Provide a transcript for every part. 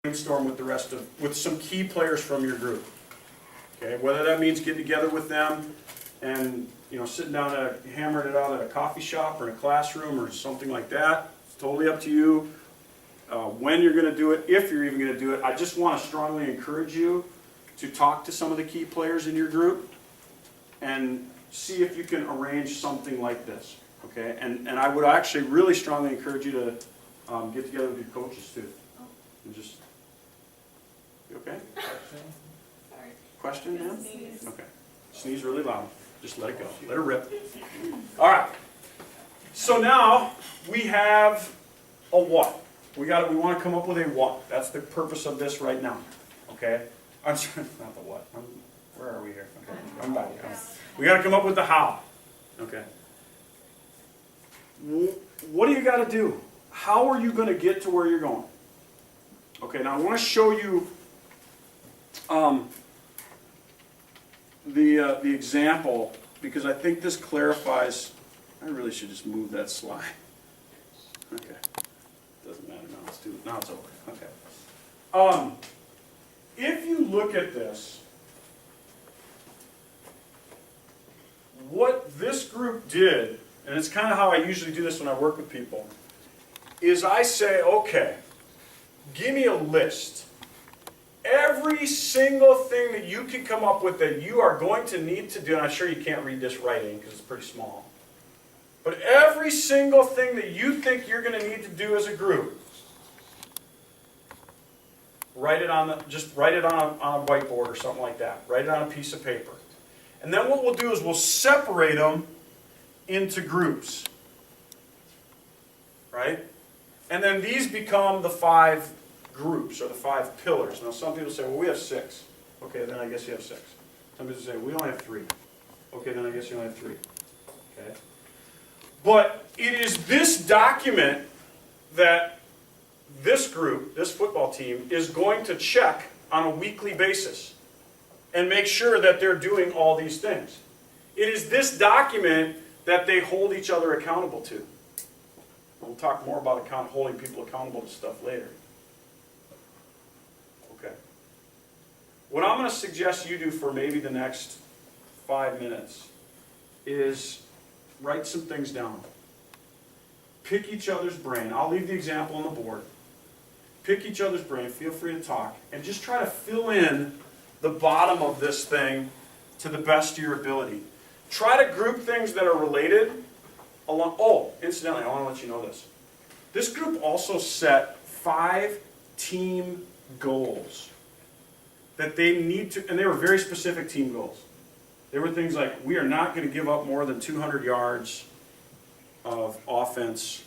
brainstorm with with some key players from your group. Okay, whether that means getting together with them and sitting down hammering it out at a coffee shop or in a classroom or something like that. It's totally up to you. When you're going to do it, if you're even going to do it, I just want to strongly encourage you to talk to some of the key players in your group and see if you can arrange something like this. Okay, and I would actually really strongly encourage you to get together with your coaches too. And just, you okay? Sorry. Question, ma'am? Sneeze. Okay. Sneeze really loud. Just let it go. Let it rip. All right. So now we have a what. We want to come up with a what. That's the purpose of this right now. Okay? I'm sorry, not the what. Where are we here? Okay. I'm back. We got to come up with the how. Okay. What do you got to do? How are you going to get to where you're going? Okay, now I want to show you the example because I think this clarifies. I really should just move that slide. Okay, doesn't matter now. Now it's over. Okay. If you look at this, what this group did, and it's kind of how I usually do this when I work with people, is I say, okay, give me a list. Every single thing that you can come up with that you are going to need to do, and I'm sure you can't read this writing because it's pretty small, but every single thing that you think you're going to need to do as a group, just write it on a whiteboard or something like that. Write it on a piece of paper. And then what we'll do is we'll separate them into groups. Right? And then these become the 5 groups or the 5 pillars. Now some people say, well, we have 6. Okay, then I guess you have 6. Some people say, we only have 3. Okay, then I guess you only have 3. Okay? But it is this document that this group, this football team, is going to check on a weekly basis and make sure that they're doing all these things. It is this document that they hold each other accountable to. We'll talk more about holding people accountable to stuff later. Okay. What I'm going to suggest you do for maybe the next 5 minutes is write some things down. Pick each other's brain. I'll leave the example on the board. Pick each other's brain. Feel free to talk. And just try to fill in the bottom of this thing to the best of your ability. Try to group things that are related. Oh, incidentally, I want to let you know this. This group also set 5 team goals that they need to, and they were very specific team goals. They were things like, we are not going to give up more than 200 yards of offense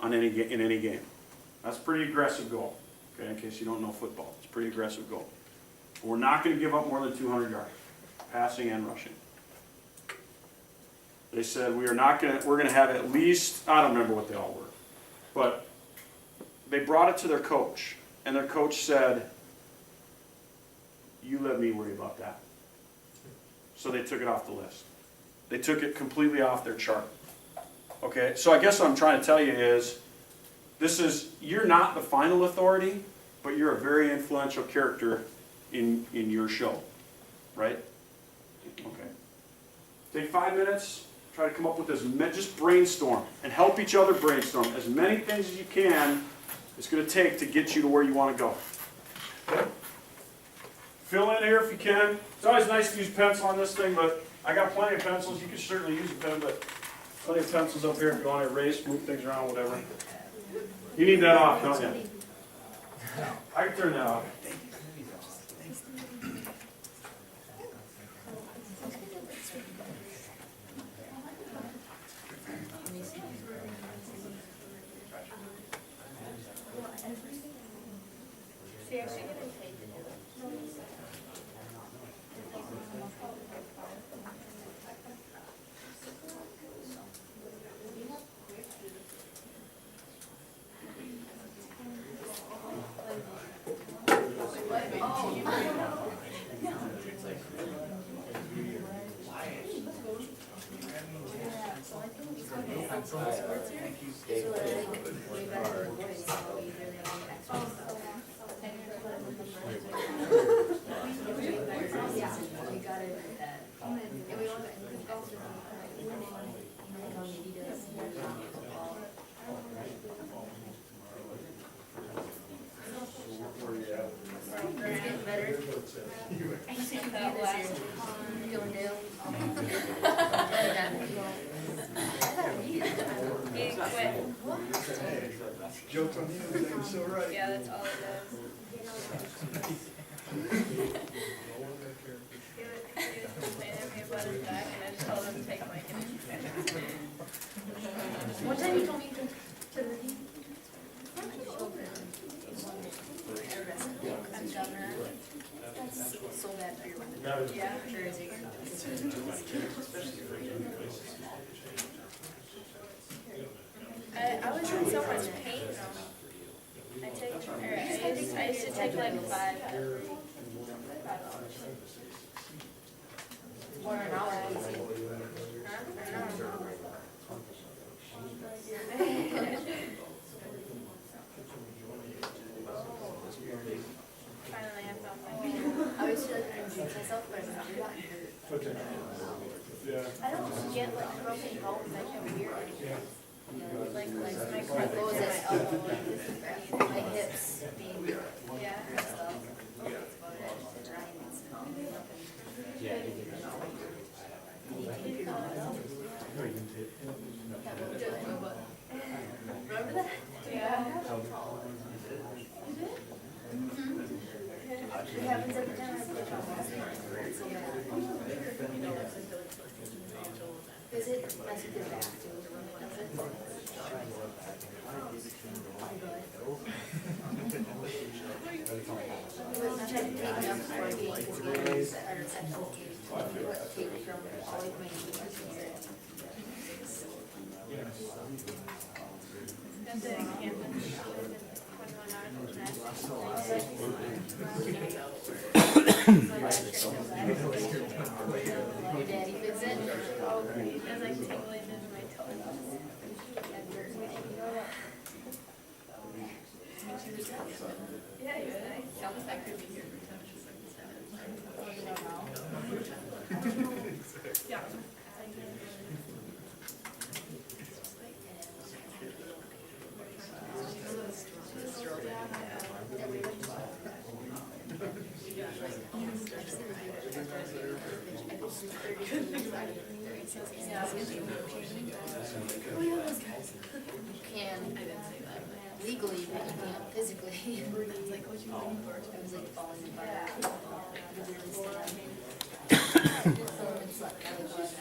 in any game. That's a pretty aggressive goal, okay, in case you don't know football. It's a pretty aggressive goal. We're not going to give up more than 200 yards, passing and rushing. They said we're going to have at least, I don't remember what they all were, but they brought it to their coach, and their coach said, you let me worry about that. So they took it off the list. They took it completely off their chart. Okay, so I guess what I'm trying to tell you is, you're not the final authority, but you're a very influential character in your show, right? Okay. Take 5 minutes. Try to come up with just brainstorm and help each other brainstorm as many things as you can. It's going to take to get you to where you want to go. Okay? Fill in here if you can. It's always nice to use pencil on this thing, but I got plenty of pencils. You can certainly use a pen, but plenty of pencils up here if you want to erase, move things around, whatever. You need that off, don't you? I can turn that off. I think that last Feeling Dale. he quit. Jokes on you, that was so right. Yeah, that's all it does. He was complaining to me about his back, and I just told him to take my kid. One time you told me to the I'm governor. That's so bad for your women. Yeah. Or is it? I was in so much pain though. I used to take like 5 every. Or an hour. Finally, I felt my I always feel like I'm doing myself, but I'm not hurt. I don't get like broken bones. I get weird. Like my My cartilage goals in is my elbow. my hips being Yeah. and stuff. That's about it. Remember that? Yeah. It happens every time I switch on last night. Is it mess with your back too? He was trying to take me up before I came because he had a second case. He was taken from all of my knees here. Got the campus 21 hours Your daddy fix it? Oh, great. It was like tingling in my toes. Yeah, he was nice. I could be here for 10 seconds. Yeah. Can legally, but you can't physically. Like what you looking for? I was like falling apart. Literally standing. So it's like I was just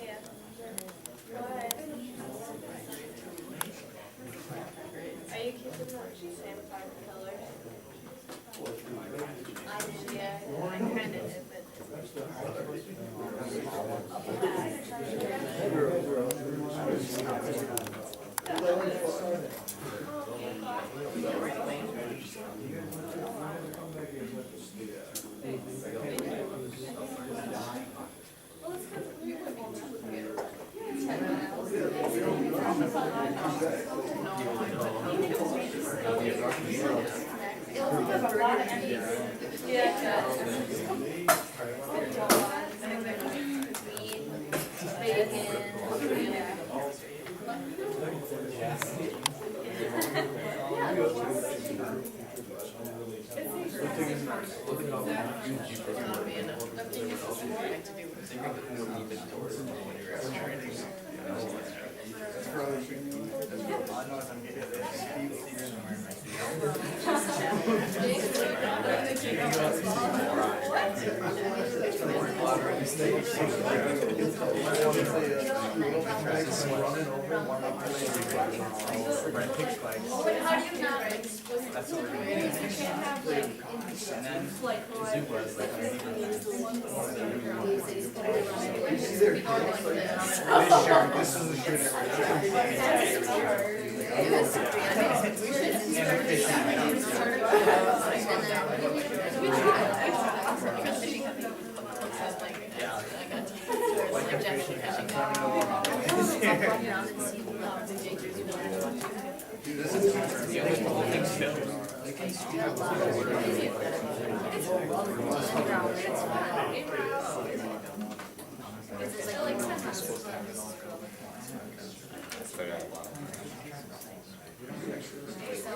Yeah. Are you keeping the same 5 colors? Yeah, I kind of did, but.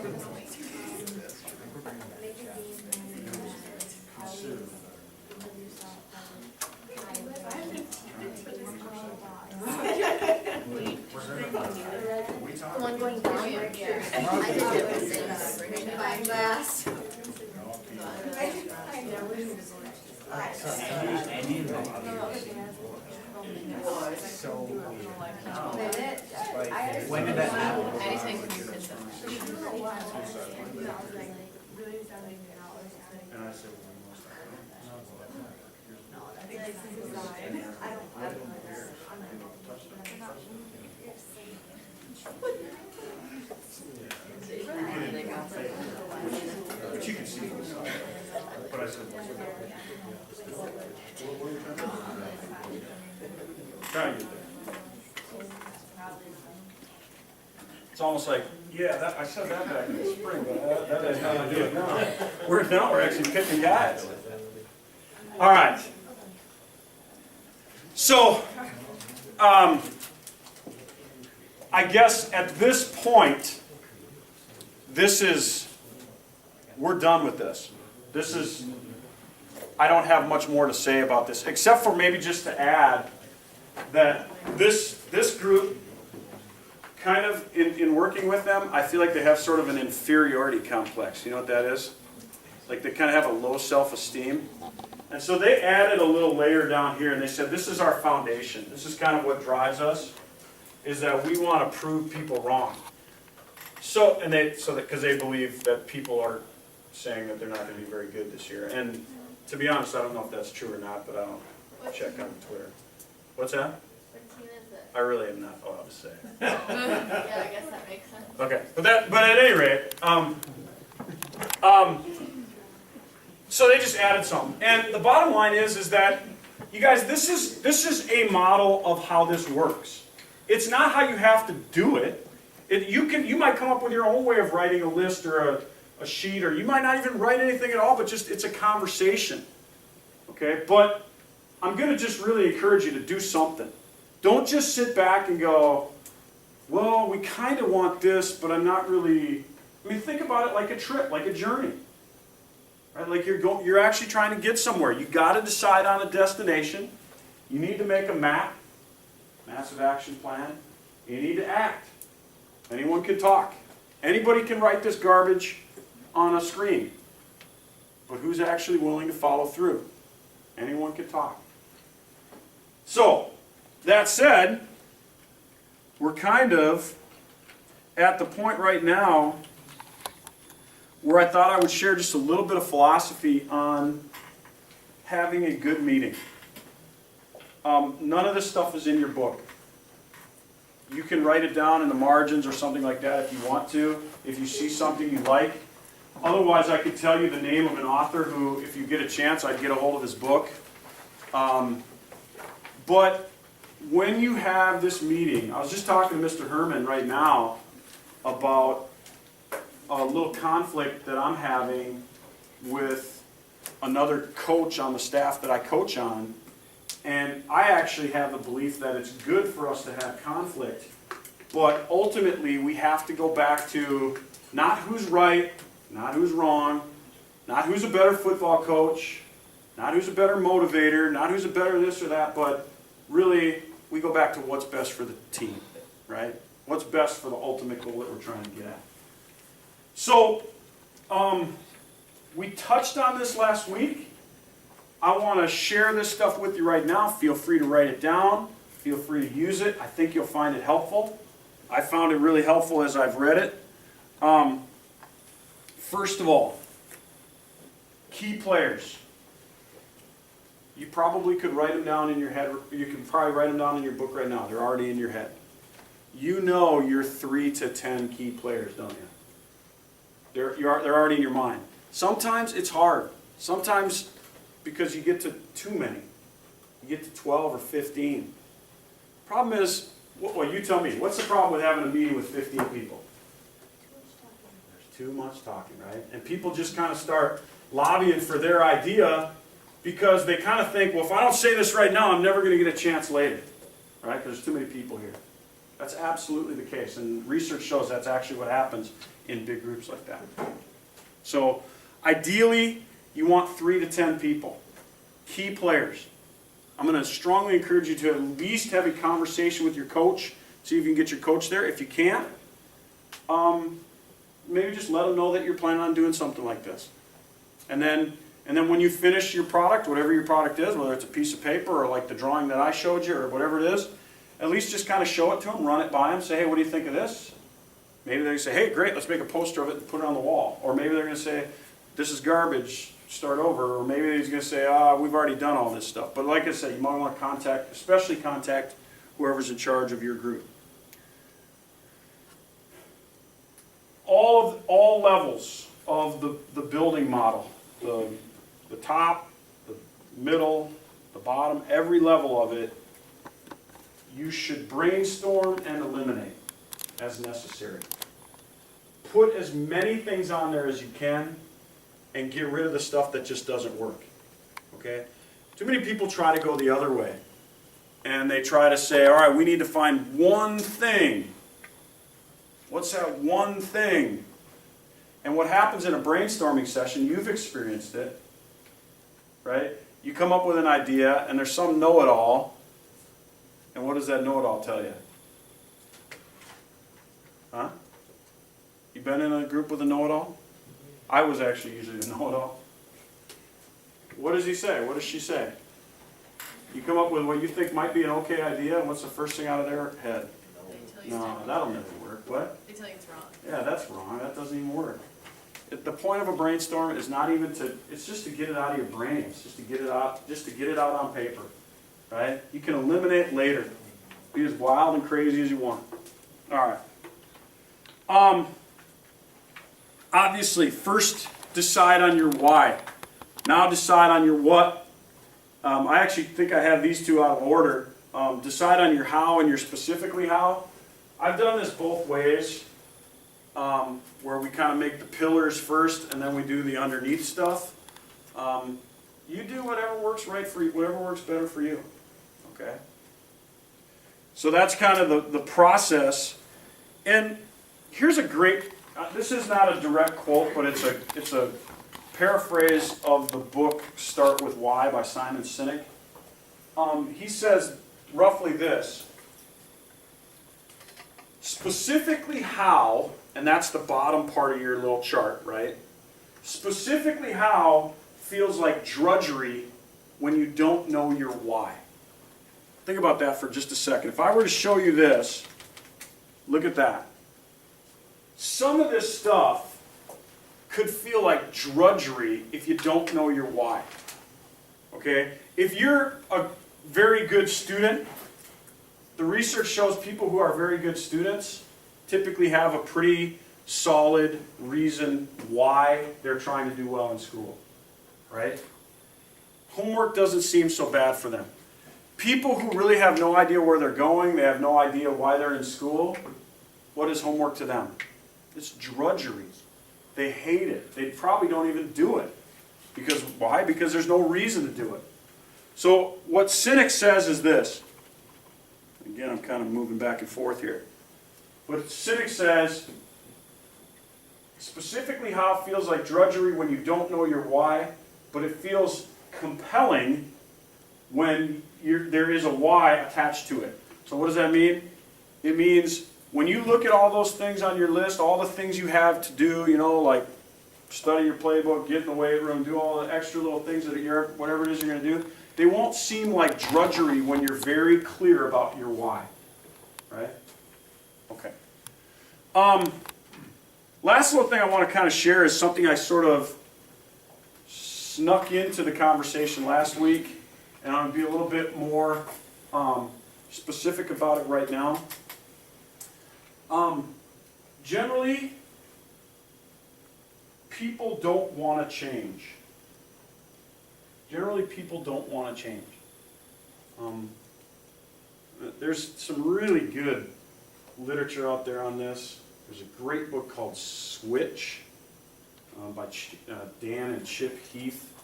The one going down? I did it with the magnifying glass. When did that happen? Anything from your kids. And I said, but you can see it. But I said, trying to get there. It's almost like, yeah, that, I said that back in the spring, but that is how I do it now. We're actually picking guys. All right. So, I guess at this point, we're done with this. I don't have much more to say about this, except for maybe just to add that this group, kind of, in working with them, I feel like they have sort of an inferiority complex. You know what that is? Like they kind of have a low self-esteem. And so they added a little layer down here, and they said, this is our foundation. This is kind of what drives us, is that we want to prove people wrong. So, because they believe that people are saying that they're not going to be very good this year. And to be honest, I don't know if that's true or not, but I don't check on Twitter. What's that? What team is it? I really am not allowed to say. Yeah, I guess that makes sense. Okay, but at any rate, so they just added something, and the bottom line is that you guys, this is a model of how this works. It's not how you have to do it. You might come up with your own way of writing a list or a sheet, or you might not even write anything at all, but just it's a conversation. Okay, but I'm going to just really encourage you to do something. Don't just sit back and go, well, we kind of want this, but I'm not really. I mean, think about it like a trip, like a journey. Right? Like you're actually trying to get somewhere. You got to decide on a destination. You need to make a map, massive action plan. You need to act. Anyone can talk. Anybody can write this garbage on a screen. But who's actually willing to follow through? Anyone can talk. So, that said, we're kind of at the point right now where I thought I would share just a little bit of philosophy on having a good meeting. None of this stuff is in your book. You can write it down in the margins or something like that if you want to, if you see something you like. Otherwise, I could tell you the name of an author who, if you get a chance, I'd get a hold of his book. But when you have this meeting, I was just talking to Mr. Herman right now about a little conflict that I'm having with another coach on the staff that I coach on. And I actually have the belief that it's good for us to have conflict. But ultimately, we have to go back to not who's right, not who's wrong, not who's a better football coach, not who's a better motivator, not who's a better this or that, but really, we go back to what's best for the team, right? What's best for the ultimate goal that we're trying to get at. So, we touched on this last week. I want to share this stuff with you right now. Feel free to write it down. Feel free to use it. I think you'll find it helpful. I found it really helpful as I've read it. First of all, key players. You probably could write them down in your head. You can probably write them down in your book right now. They're already in your head. You know your 3 to 10 key players, don't you? They're already in your mind. Sometimes it's hard. Sometimes because you get to too many. You get to 12 or 15. Problem is, well, you tell me, what's the problem with having a meeting with 15 people? There's too much talking, right? And people just kind of start lobbying for their idea because they kind of think, well, if I don't say this right now, I'm never going to get a chance later, right? Because there's too many people here. That's absolutely the case, and research shows that's actually what happens in big groups like that. So ideally, you want 3 to 10 people, key players. I'm going to strongly encourage you to at least have a conversation with your coach, see if you can get your coach there. If you can't, maybe just let them know that you're planning on doing something like this. And then when you finish your product, whatever your product is, whether it's a piece of paper or like the drawing that I showed you or whatever it is, at least just kind of show it to them, run it by them, say, hey, what do you think of this? Maybe they say, hey, great, let's make a poster of it and put it on the wall. Or maybe they're going to say, this is garbage, start over. Or maybe he's going to say, we've already done all this stuff. But like I said, you might want to especially contact whoever's in charge of your group. All levels of the building model, the top, the middle, the bottom, every level of it, you should brainstorm and eliminate as necessary. Put as many things on there as you can and get rid of the stuff that just doesn't work. Okay? Too many people try to go the other way. And they try to say, all right, we need to find one thing. What's that one thing? And what happens in a brainstorming session, you've experienced it, right? You come up with an idea and there's some know-it-all. And what does that know-it-all tell you? Huh? You been in a group with a know-it-all? I was actually usually the know-it-all. What does he say? What does she say? You come up with what you think might be an okay idea, and what's the first thing out of their head? No, that'll never work. What? They tell you it's wrong. Yeah, that's wrong. That doesn't even work. The point of a brainstorm is not even to, it's just to get it out of your brain. It's just to get it out on paper. Right? You can eliminate later. Be as wild and crazy as you want. All right. Obviously, first decide on your why. Now decide on your what. I actually think I have these two out of order. Decide on your how and your specifically how. I've done this both ways, where we kind of make the pillars first and then we do the underneath stuff. You do whatever works right for you, whatever works better for you. Okay? So that's kind of the process. And here's a great, this is not a direct quote, but it's a paraphrase of the book Start With Why by Simon Sinek. He says roughly this: specifically how, and that's the bottom part of your little chart, right? Specifically how feels like drudgery when you don't know your why. Think about that for just a second. If I were to show you this, look at that. Some of this stuff could feel like drudgery if you don't know your why. Okay? If you're a very good student, the research shows people who are very good students typically have a pretty solid reason why they're trying to do well in school. Right? Homework doesn't seem so bad for them. People who really have no idea where they're going, they have no idea why they're in school, what is homework to them? It's drudgery. They hate it. They probably don't even do it. Because why? Because there's no reason to do it. So what Sinek says is this. Again, I'm kind of moving back and forth here. But Sinek says, specifically how it feels like drudgery when you don't know your why, but it feels compelling when there is a why attached to it. So what does that mean? It means when you look at all those things on your list, all the things you have to do, like study your playbook, get in the weight room, do all the extra little things that whatever it is you're going to do, they won't seem like drudgery when you're very clear about your why. Right? Okay. Last little thing I want to kind of share is something I sort of snuck into the conversation last week, and I'm going to be a little bit more specific about it right now. Generally, people don't want to change. Generally, people don't want to change. There's some really good literature out there on this. There's a great book called Switch by Dan and Chip Heath.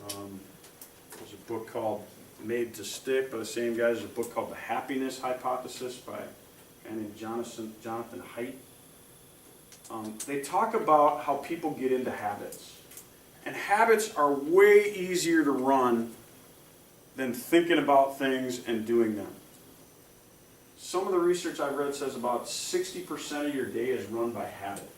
There's a book called Made to Stick by the same guys. There's a book called The Happiness Hypothesis by a guy named Jonathan Haidt. they talk about how people get into habits. And habits are way easier to run than thinking about things and doing them. Some of the research I've read says about 60% of your day is run by habit.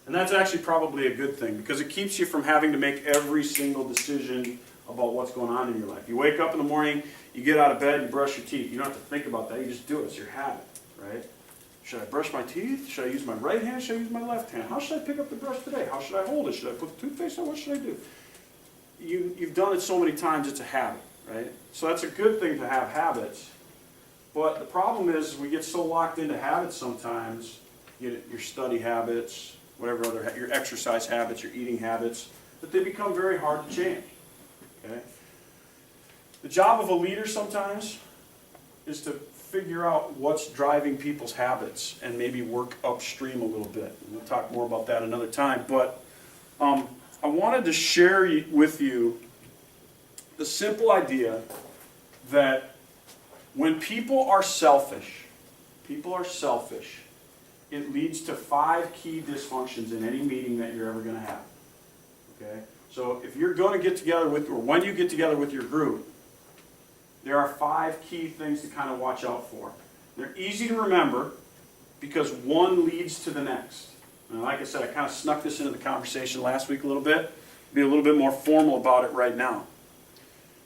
And that's actually probably a good thing because it keeps you from having to make every single decision about what's going on in your life. You wake up in the morning, you get out of bed, you brush your teeth. You don't have to think about that, you just do it. It's your habit, right? Should I brush my teeth? Should I use my right hand? Should I use my left hand? How should I pick up the brush today? How should I hold it? Should I put the toothpaste on? What should I do? You've done it so many times, it's a habit, right? So that's a good thing to have habits. But the problem is we get so locked into habits sometimes, your study habits, whatever other, your exercise habits, your eating habits, that they become very hard to change, okay? The job of a leader sometimes is to figure out what's driving people's habits and maybe work upstream a little bit. And we'll talk more about that another time. But I wanted to share with you the simple idea that when people are selfish, it leads to 5 key dysfunctions in any meeting that you're ever going to have. Okay? So if you're going to get together with, or when you get together with your group, there are 5 key things to kind of watch out for. They're easy to remember because one leads to the next. And like I said, I kind of snuck this into the conversation last week a little bit. Be a little bit more formal about it right now.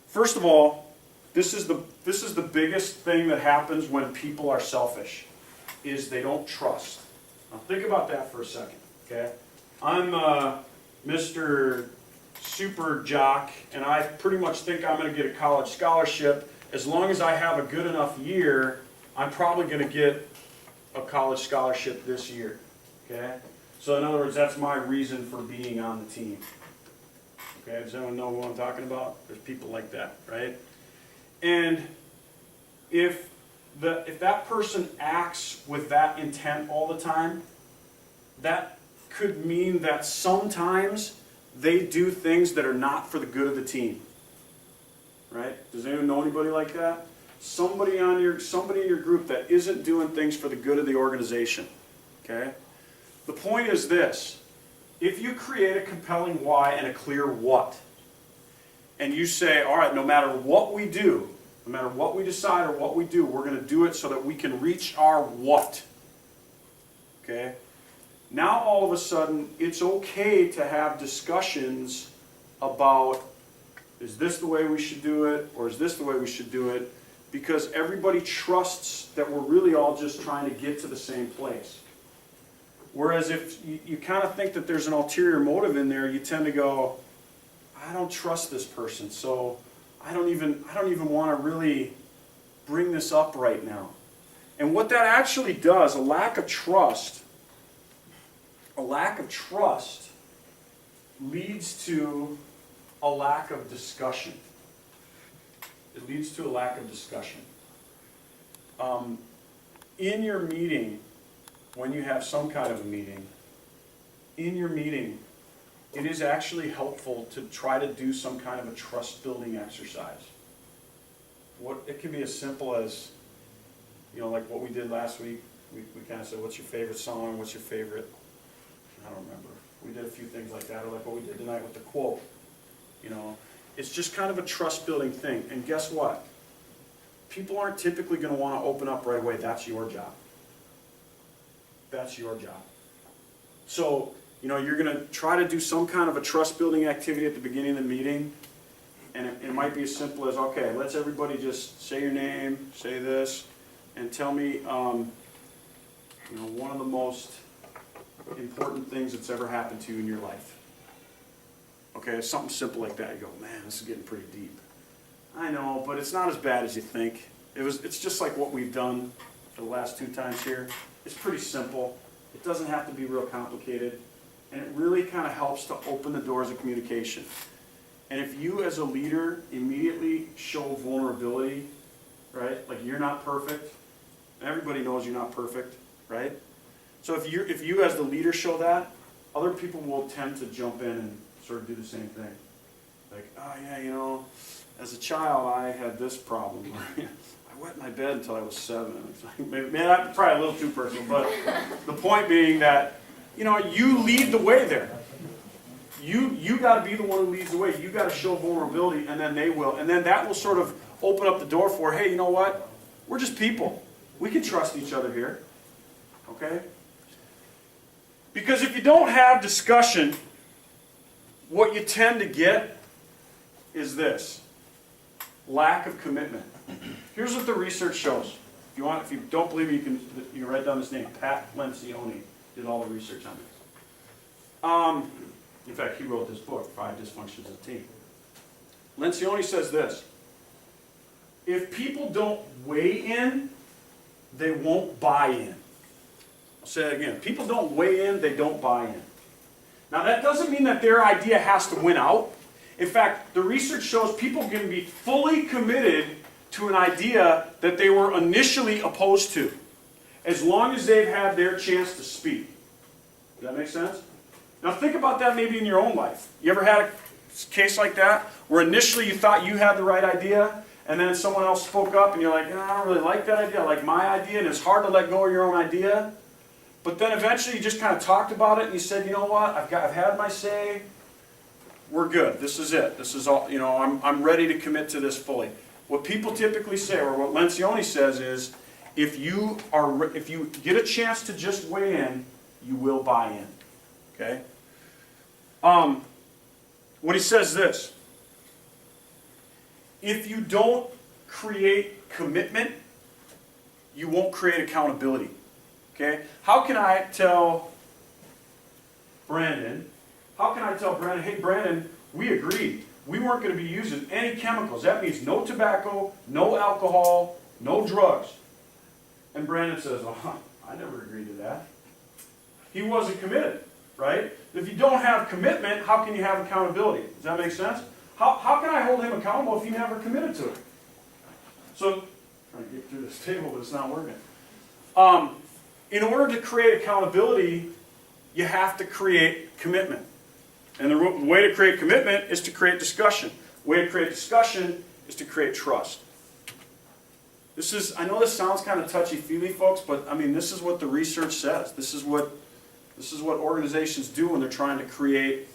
First of all, this is the biggest thing that happens when people are selfish, is they don't trust. Now think about that for a second, okay? I'm Mr. Super jock, and I pretty much think I'm going to get a college scholarship. As long as I have a good enough year, I'm probably going to get a college scholarship this year, okay? So in other words, that's my reason for being on the team. Okay, does anyone know who I'm talking about? There's people like that, right? And if that person acts with that intent all the time, that could mean that sometimes they do things that are not for the good of the team. Right? Does anyone know anybody like that? Somebody in your group that isn't doing things for the good of the organization. Okay? The point is this. If you create a compelling why and a clear what, and you say, all right, no matter what we do, no matter what we decide or what we do, we're going to do it so that we can reach our what. Okay? Now all of a sudden, it's okay to have discussions about, is this the way we should do it, or is this the way we should do it? Because everybody trusts that we're really all just trying to get to the same place. Whereas if you kind of think that there's an ulterior motive in there, you tend to go, I don't trust this person, so I don't even want to really bring this up right now. And what that actually does, a lack of trust leads to a lack of discussion. It leads to a lack of discussion. In your meeting, when you have some kind of a meeting, in your meeting, it is actually helpful to try to do some kind of a trust-building exercise. It can be as simple as, like what we did last week. We kind of said, what's your favorite song? What's your favorite? I don't remember. We did a few things like that, or like what we did tonight with the quote. It's just kind of a trust-building thing. And guess what? People aren't typically going to want to open up right away. That's your job. That's your job. So, you're going to try to do some kind of a trust-building activity at the beginning of the meeting. And it might be as simple as, okay, let's everybody just say your name, say this, and tell me, one of the most important things that's ever happened to you in your life. Okay, something simple like that. You go, man, this is getting pretty deep. I know, but it's not as bad as you think. It's just like what we've done the last 2 times here. It's pretty simple. It doesn't have to be real complicated. And it really kind of helps to open the doors of communication. And if you as a leader immediately show vulnerability, right? Like you're not perfect. Everybody knows you're not perfect, right? So if you as the leader show that, other people will tend to jump in and sort of do the same thing. Like, oh yeah, as a child I had this problem. I wet my bed until I was 7. It's like, man, that's probably a little too personal, but the point being that, you know, you lead the way there. You got to be the one who leads the way. You got to show vulnerability, and then they will. And then that will sort of open up the door for, hey, you know what? We're just people. We can trust each other here. Okay? Because if you don't have discussion, what you tend to get is this: lack of commitment. Here's what the research shows. If you don't believe me, you can write down this name. Pat Lencioni did all the research on this. In fact, he wrote this book, 5 Dysfunctions of a Team. Lencioni says this: if people don't weigh in, they won't buy in. I'll say it again. People don't weigh in, they don't buy in. Now that doesn't mean that their idea has to win out. In fact, the research shows people can be fully committed to an idea that they were initially opposed to, as long as they've had their chance to speak. Does that make sense? Now think about that maybe in your own life. You ever had a case like that, where initially you thought you had the right idea, and then someone else spoke up and you're like, I don't really like that idea, I like my idea, and it's hard to let go of your own idea. But then eventually you just kind of talked about it and you said, you know what, I've had my say, we're good, this is it, this is all, you know, I'm ready to commit to this fully. What people typically say, or what Lencioni says is, if you get a chance to just weigh in, you will buy in. Okay? What he says is this: if you don't create commitment, you won't create accountability. Okay? How can I tell Brandon, hey Brandon, we agreed we weren't going to be using any chemicals. That means no tobacco, no alcohol, no drugs. And Brandon says, oh, I never agreed to that. He wasn't committed, right? If you don't have commitment, how can you have accountability? Does that make sense? How can I hold him accountable if he never committed to it? So, trying to get through this table, but it's not working. In order to create accountability, you have to create commitment. And the way to create commitment is to create discussion. The way to create discussion is to create trust. I know this sounds kind of touchy-feely, folks, but I mean, this is what the research says. This is what organizations do when they're trying to create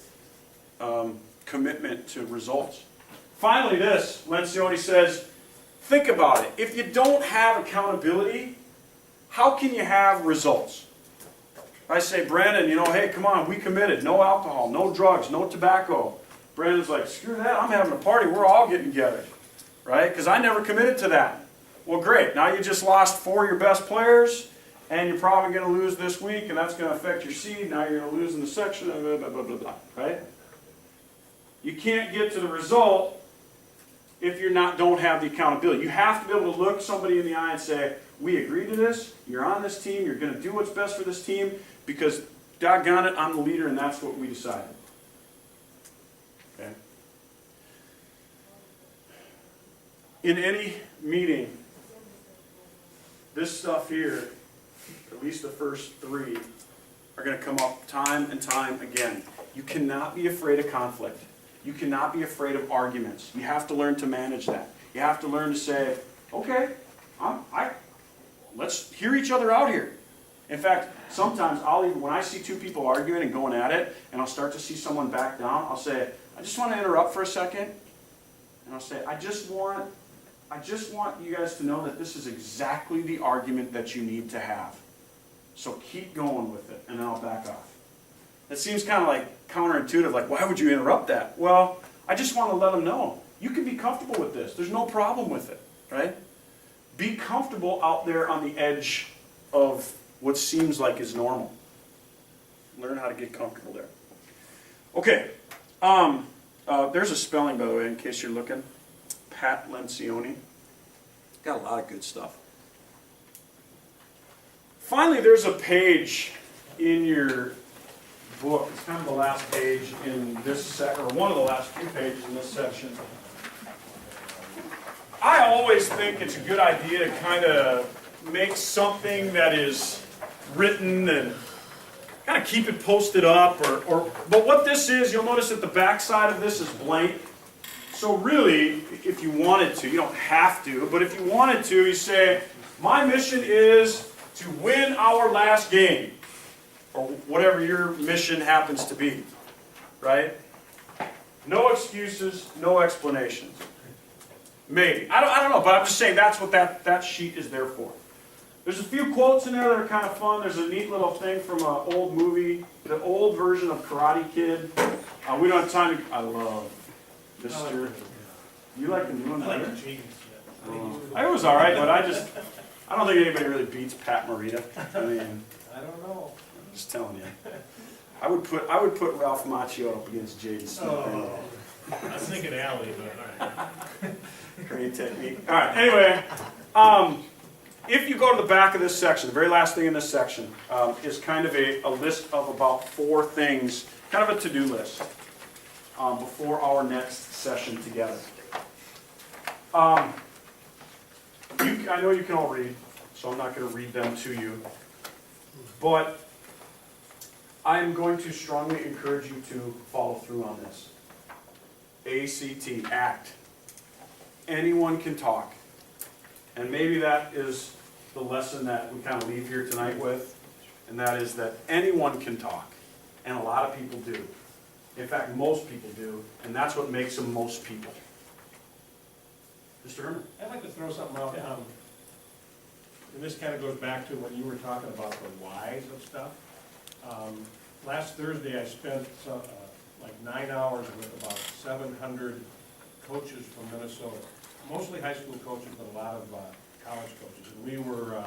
commitment to results. Finally, this, Lencioni says, think about it. If you don't have accountability, how can you have results? I say, Brandon, you know, hey, come on, we committed. No alcohol, no drugs, no tobacco. Brandon's like, screw that, I'm having a party. We're all getting together, right? Because I never committed to that. Well, great. Now you just lost 4 of your best players, and you're probably going to lose this week, and that's going to affect your seed. Now you're going to lose in the section, blah, blah, blah, blah, blah, right? You can't get to the result if you don't have the accountability. You have to be able to look somebody in the eye and say, we agree to this, you're on this team, you're going to do what's best for this team, because, doggone it, I'm the leader, and that's what we decided. Okay? In any meeting, this stuff here, at least the first 3, are going to come up time and time again. You cannot be afraid of conflict. You cannot be afraid of arguments. You have to learn to manage that. You have to learn to say, okay, let's hear each other out here. In fact, sometimes when I see 2 people arguing and going at it, and I'll start to see someone back down, I'll say, I just want to interrupt for a second. And I'll say, I just want you guys to know that this is exactly the argument that you need to have. So keep going with it, and then I'll back off. It seems kind of like counterintuitive, like, why would you interrupt that? Well, I just want to let them know, you can be comfortable with this. There's no problem with it, right? Be comfortable out there on the edge of what seems like is normal. Learn how to get comfortable there. Okay, there's a spelling, by the way, in case you're looking. Pat Lencioni. Got a lot of good stuff. Finally, there's a page in your book. It's kind of the last page in this or one of the last few pages in this section. I always think it's a good idea to kind of make something that is written and kind of keep it posted up. But what this is, you'll notice that the back side of this is blank. So really, if you wanted to, you don't have to, but if you wanted to, you say, my mission is to win our last game, or whatever your mission happens to be, right? No excuses, no explanations. Maybe. I don't know, but I'm just saying that's what that sheet is there for. There's a few quotes in there that are kind of fun. There's a neat little thing from an old movie, the old version of Karate Kid. We don't have time to... I love Mr. You like the new one better? It was all right, but I don't think anybody really beats Pat Morita. I mean, I don't know. I'm just telling you. I would put Ralph Macchio up against Jaden Smith. Oh, I was thinking alley, but all right. Great technique. All right. Anyway, if you go to the back of this section, the very last thing in this section is kind of a list of about 4 things, kind of a to-do list before our next session together. I know you can all read, so I'm not going to read them to you, but I'm going to strongly encourage you to follow through on this. ACT, act. Anyone can talk. And maybe that is the lesson that we kind of leave here tonight with, and that is that anyone can talk, and a lot of people do. In fact, most people do, and that's what makes them most people. Mr. Herman? I'd like to throw something out, and this kind of goes back to when you were talking about the whys of stuff. Last Thursday, I spent like 9 hours with about 700 coaches from Minnesota, mostly high school coaches, but a lot of college coaches. And we were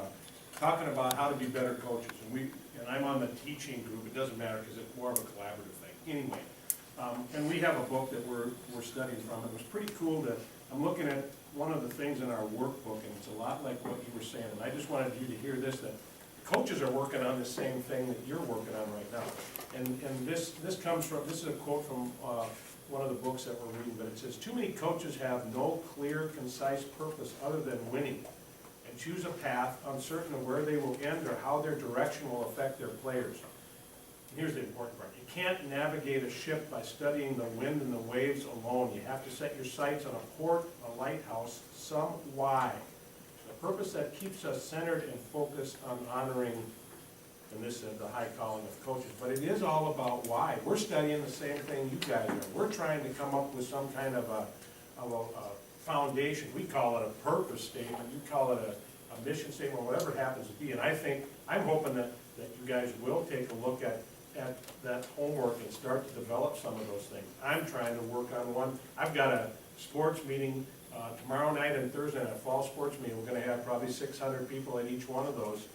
talking about how to be better coaches. And I'm on the teaching group. It doesn't matter because it's more of a collaborative thing. Anyway, and we have a book that we're studying from. It was pretty cool that I'm looking at one of the things in our workbook, and it's a lot like what you were saying. And I just wanted you to hear this, that coaches are working on the same thing that you're working on right now. And this comes from, this is a quote from one of the books that we're reading, but it says, too many coaches have no clear, concise purpose other than winning, and choose a path uncertain of where they will end or how their direction will affect their players. And here's the important part. You can't navigate a ship by studying the wind and the waves alone. You have to set your sights on a port, a lighthouse, some why. A purpose that keeps us centered and focused on honoring, and this is the high calling of coaches. But it is all about why. We're studying the same thing you guys are. We're trying to come up with some kind of a foundation. We call it a purpose statement. You call it a mission statement, whatever it happens to be. And I'm hoping that you guys will take a look at that homework and start to develop some of those things. I'm trying to work on one. I've got a sports meeting tomorrow night and Thursday night, a fall sports meeting. We're going to have probably 600 people at each one of those.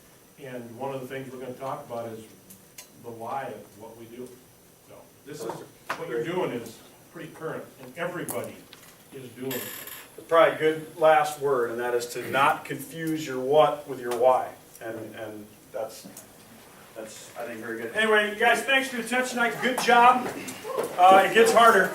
And one of the things we're going to talk about is the why of what we do. So this is, what you're doing is pretty current, and everybody is doing it. Probably a good last word, and that is to not confuse your what with your why. And that's I think very good. Anyway, you guys, thanks for your attention tonight. Good job. It gets harder.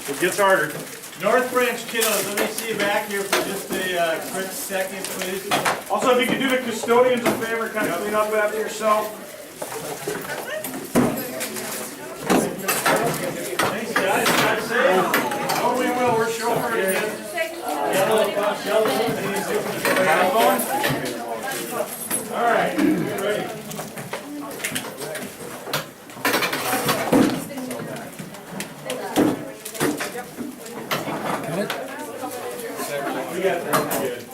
It gets harder. North Branch kiddos, let me see you back here for just a quick second, please. Also, if you could do the custodians a favor, kind of clean up after yourself. Thanks, guys. Drive safe. Oh, we will. We're chauffeuring again. All right, get ready. We got that good.